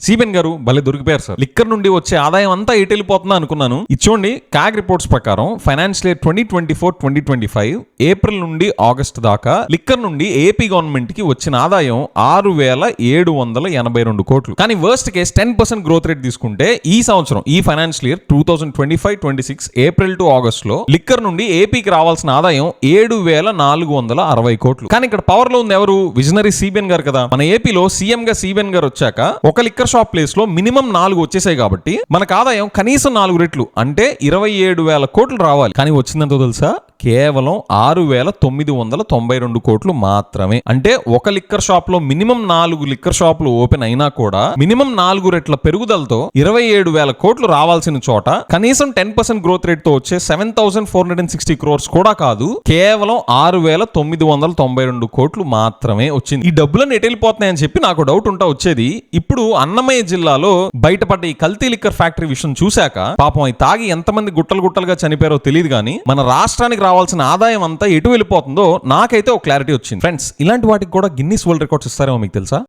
CBN గారు భలే దొరికిపోయారు sir. Liquor నుండి వచ్చే ఆదాయం అంతా ఎటు వెళ్ళిపోతుందా అనుకున్నాను. ఇచ్చోండి క్యాగ్ రిపోర్ట్స్ ప్రకారం ఫైనాన్షియల్ ఇయర్ 2024-2025 ఏప్రిల్ నుండి ఆగస్ట్ దాకా లిక్కర్ నుండి ఏపీ గవర్నమెంట్ కి వచ్చిన ఆదాయం 6,782 కోట్లు. కానీ వర్స్ట్ కేస్ 10% గ్రోత్ రేట్ తీసుకుంటే ఈ సంవత్సరం ఈ financial year 2025-26 April to August లో లిక్కర్ నుండి ఏపీకి రావాల్సిన ఆదాయం 7,460 కోట్లు. కానీ ఇక్కడ పవర్ లో ఉంది ఎవరు? విజనరీ సిబిఎన్ గారు కదా. మన ఏపీలో సీఎం గా సిబిఎన్ గారు వచ్చాక ఒక లిక్కర్ షాప్ ప్లేస్ లో మినిమం 4 వచ్చేసాయి కాబట్టి మనకు ఆదాయం కనీసం 4 రెట్లు అంటే 27,000 కోట్లు రావాలి. కానీ వచ్చిందంతో తెలుసా? కేవలం 6,992 కోట్లు మాత్రమే. అంటే ఒక లిక్కర్ షాప్ లో మినిమం 4 లిక్కర్ షాపులు ఓపెన్ అయినా కూడా మినిమం 4 రెట్ల పెరుగుదలతో 27,000 కోట్లు రావాల్సిన చోట కనీసం 10% గ్రోత్ రేట్ తో వచ్చే 7,460 క్రోర్స్ కూడా కాదు, కేవలం 6,992 కోట్లు మాత్రమే వచ్చింది. ఈ డబ్బులను ఎటు వెళ్ళిపోతున్నాయని చెప్పి నాకు డౌట్ ఉంటా వచ్చేది. ఇప్పుడు అన్నమయ్య జిల్లాలో బయటపడ్డ ఈ కల్తీ లిక్కర్ ఫ్యాక్టరీ విషయం చూశాక పాపం అవి తాగి ఎంతమంది గుట్టలుగా చనిపోయారో తెలియదు కానీ మన రాష్ట్రానికి రావాల్సిన ఆదాయం అంతా ఎటు వెళ్ళిపోతుందో నాకైతే ఒక క్లారిటీ వచ్చింది. ఫ్రెండ్స్, ఇలాంటి వాటికి కూడా గిన్నిస్ వరల్డ్ రికార్డ్స్ ఇస్తారేమో మీకు తెలుసా?